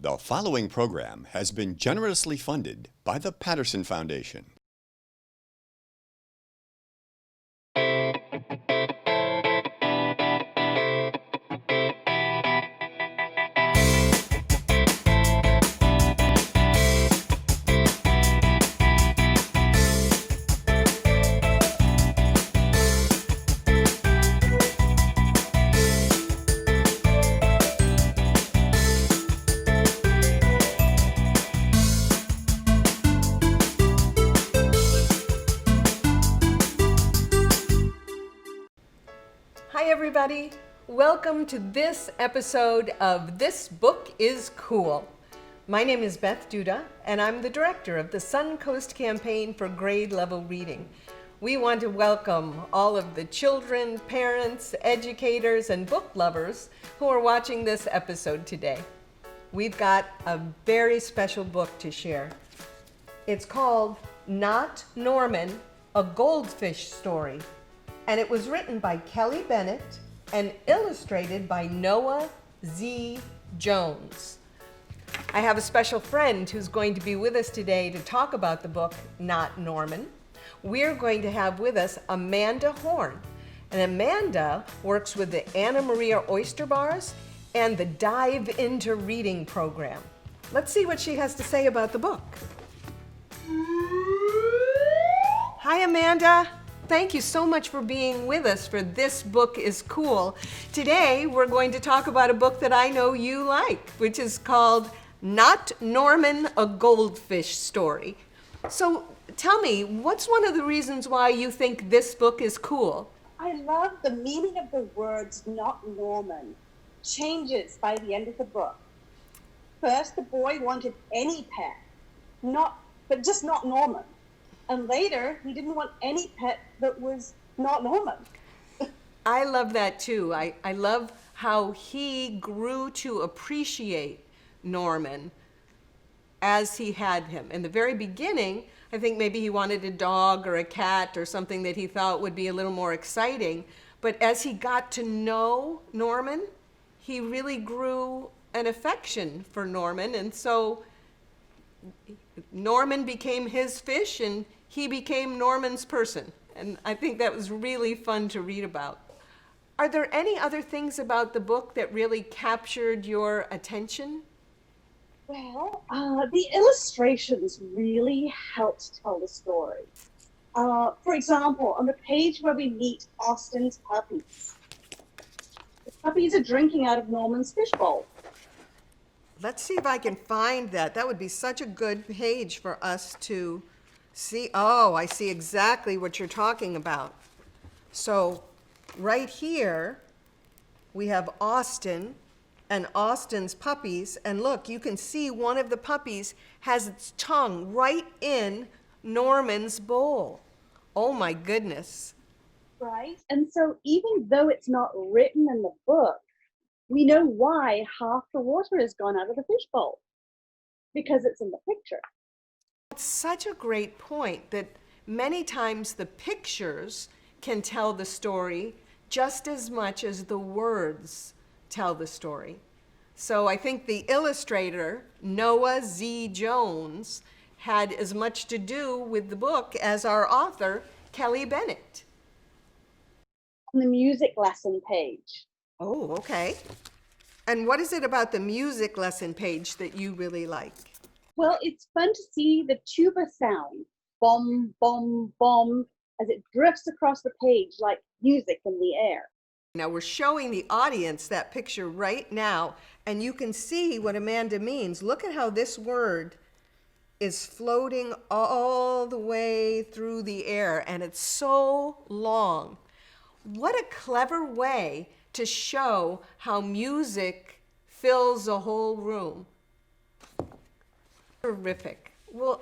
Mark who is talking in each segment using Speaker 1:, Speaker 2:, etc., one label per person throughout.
Speaker 1: The following program has been generously funded by the Patterson Foundation.
Speaker 2: Hi everybody, welcome to this episode of This Book is Cool. My name is Beth Duda and I'm the director of the Suncoast Campaign for grade level reading. We want to welcome all of the children, parents, educators, and book lovers who are watching this episode today. We've got a very special book to share. It's called Not Norman, a Goldfish Story. And it was written by Kelly Bennett and illustrated by Noah Z. Jones. I have a special friend who's going to be with us today to talk about the book, Not Norman. We're going to have with us Amanda Horn. And Amanda works with the Anna Maria Oyster Bars and the Dive Into Reading program. Let's see what she has to say about the book. Hi, Amanda. Thank you so much for being with us for This Book is Cool. Today, we're going to talk about a book that I know you like, which is called Not Norman, a Goldfish Story. So tell me, what's one of the reasons why you think this book is cool?
Speaker 3: I love the meaning of the words not Norman changes by the end of the book. First, the boy wanted any pet, but just not Norman. And later, he didn't want any pet that was not Norman.
Speaker 2: I love that too. I love how he grew to appreciate Norman as he had him. In the very beginning, I think maybe he wanted a dog or a cat or something that he thought would be a little more exciting. But as he got to know Norman, he really grew an affection for Norman. And so Norman became his fish and he became Norman's person. And I think that was really fun to read about. Are there any other things about the book that really captured your attention?
Speaker 3: Well, the illustrations really helped tell the story. For example, on the page where we meet Austin's puppies, the puppies are drinking out of Norman's fishbowl.
Speaker 2: Let's see if I can find that. That would be such a good page for us to see. Oh, I see exactly what you're talking about. So right here, we have Austin and Austin's puppies. And look, you can see one of the puppies has its tongue right in Norman's bowl. Oh my goodness.
Speaker 3: Right? And so even though it's not written in the book, we know why half the water has gone out of the fishbowl, because it's in the picture.
Speaker 2: It's such a great point that many times the pictures can tell the story just as much as the words tell the story. So I think the illustrator, Noah Z. Jones, had as much to do with the book as our author, Kelly Bennett.
Speaker 3: On the music lesson page.
Speaker 2: Oh, okay. And what is it about the music lesson page that you really like?
Speaker 3: Well, it's fun to see the tuba sound, bom, bom, bom, as it drifts across the page like music in the air.
Speaker 2: Now we're showing the audience that picture right now, and you can see what Amanda means. Look at how this word is floating all the way through the air, and it's so long. What a clever way to show how music fills a whole room. Terrific. Well,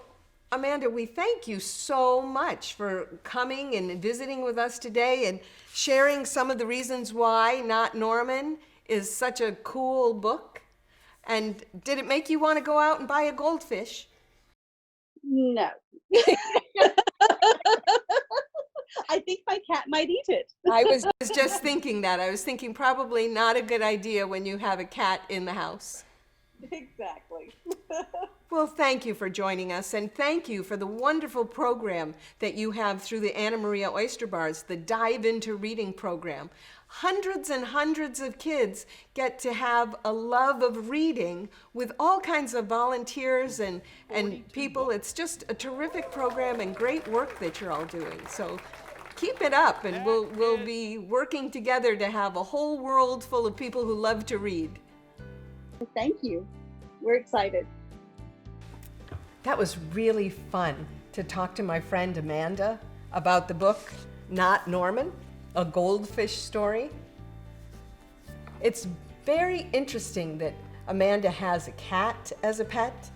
Speaker 2: Amanda, we thank you so much for coming and visiting with us today and sharing some of the reasons why Not Norman is such a cool book. And did it make you want to go out and buy a goldfish?
Speaker 3: No. I think my cat might eat it.
Speaker 2: I was just thinking that. I was thinking probably not a good idea when you have a cat in the house.
Speaker 3: Exactly.
Speaker 2: Well, thank you for joining us, and thank you for the wonderful program that you have through the Anna Maria Oyster Bars, the Dive Into Reading program. Hundreds and hundreds of kids get to have a love of reading with all kinds of volunteers and people. It's just a terrific program and great work that you're all doing. So keep it up, and we'll be working together to have a whole world full of people who love to read.
Speaker 3: Thank you. We're excited.
Speaker 2: That was really fun to talk to my friend Amanda about the book Not Norman, a goldfish story. It's very interesting that Amanda has a cat as a pet.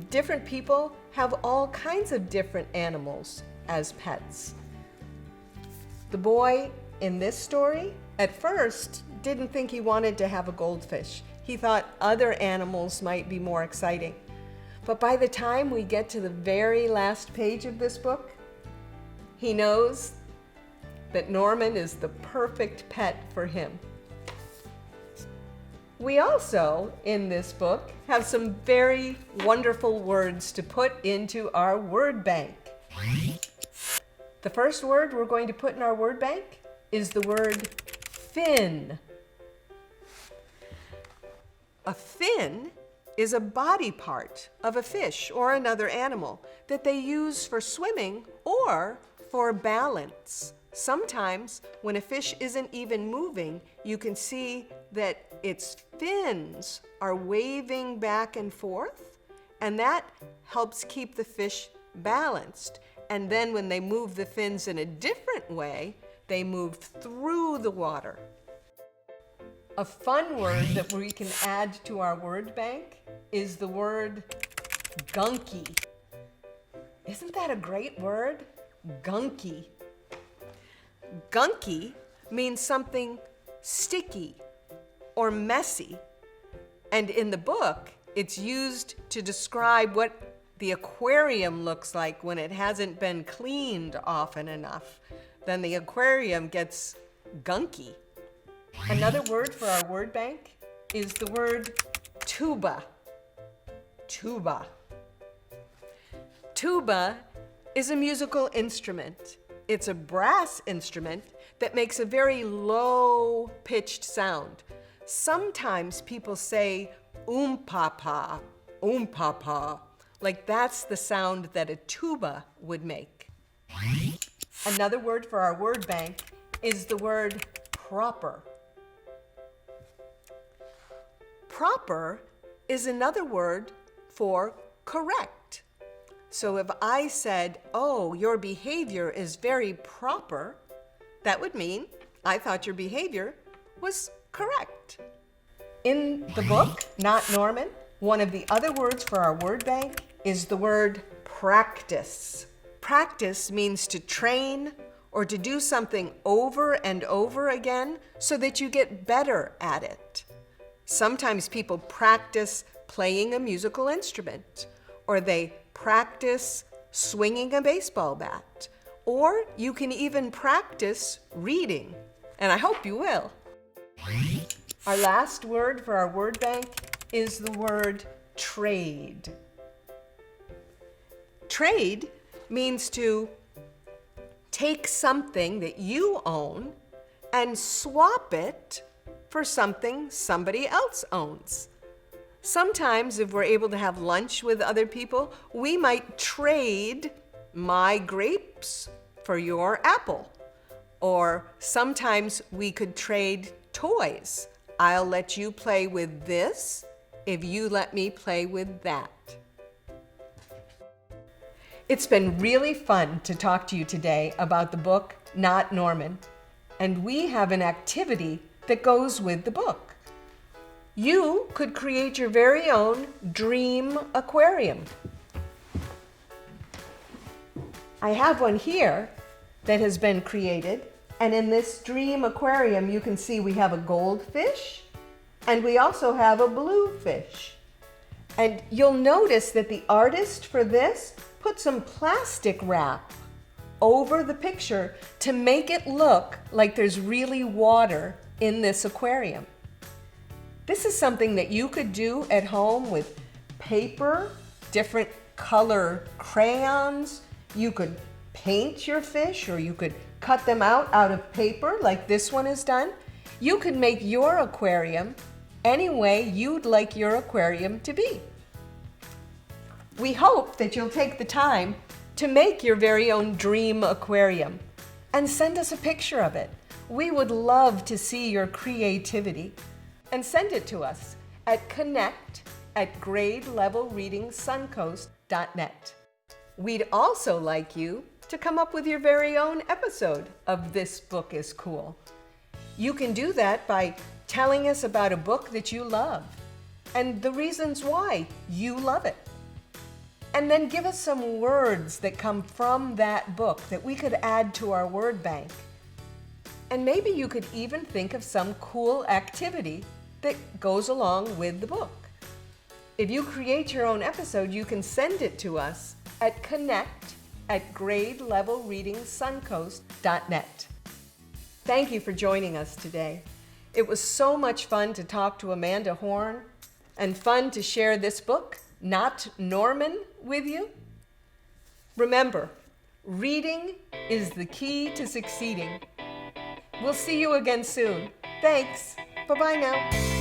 Speaker 2: Different people have all kinds of different animals as pets. The boy in this story at first didn't think he wanted to have a goldfish. He thought other animals might be more exciting. But by the time we get to the very last page of this book, he knows that Norman is the perfect pet for him. We also, in this book, have some very wonderful words to put into our word bank. The first word we're going to put in our word bank is the word fin. A fin is a body part of a fish or another animal that they use for swimming or for balance. Sometimes when a fish isn't even moving, you can see that its fins are waving back and forth, and that helps keep the fish balanced. And then when they move the fins in a different way, they move through the water. A fun word that we can add to our word bank is the word gunky. Isn't that a great word? Gunky. Gunky means something sticky or messy. And in the book, it's used to describe what the aquarium looks like when it hasn't been cleaned often enough. Then the aquarium gets gunky. Another word for our word bank is the word tuba. Tuba. Tuba is a musical instrument. It's a brass instrument that makes a very low-pitched sound. Sometimes people say papa, papa, like that's the sound that a tuba would make. Another word for our word bank is the word proper. Proper is another word for correct. So if I said, oh, your behavior is very proper, that would mean I thought your behavior was correct. In the book, Not Norman, one of the other words for our word bank is the word practice. Practice means to train or to do something over and over again so that you get better at it. Sometimes people practice playing a musical instrument, or they practice swinging a baseball bat, or you can even practice reading, and I hope you will. Our last word for our word bank is the word trade. Trade means to take something that you own and swap it for something somebody else owns. Sometimes if we're able to have lunch with other people, we might trade my grapes for your apple. Or sometimes we could trade toys. I'll let you play with this if you let me play with that. It's been really fun to talk to you today about the book Not Norman, and we have an activity that goes with the book. You could create your very own dream aquarium. I have one here that has been created, and in this dream aquarium you can see we have a goldfish and we also have a bluefish. And you'll notice that the artist for this put some plastic wrap over the picture to make it look like there's really water in this aquarium. This is something that you could do at home with paper, different color crayons. You could paint your fish, or you could cut them out of paper like this one is done. You could make your aquarium any way you'd like your aquarium to be. We hope that you'll take the time to make your very own dream aquarium and send us a picture of it. We would love to see your creativity, and send it to us at connect@grade-level-reading-suncoast.net. We'd also like you to come up with your very own episode of This Book is Cool. You can do that by telling us about a book that you love and the reasons why you love it. And then give us some words that come from that book that we could add to our word bank. And maybe you could even think of some cool activity that goes along with the book. If you create your own episode, you can send it to us at connect@grade-level-reading-suncoast.net. Thank you for joining us today. It was so much fun to talk to Amanda Horn, and fun to share this book, Not Norman, with you. Remember, reading is the key to succeeding. We'll see you again soon. Thanks. Bye-bye now.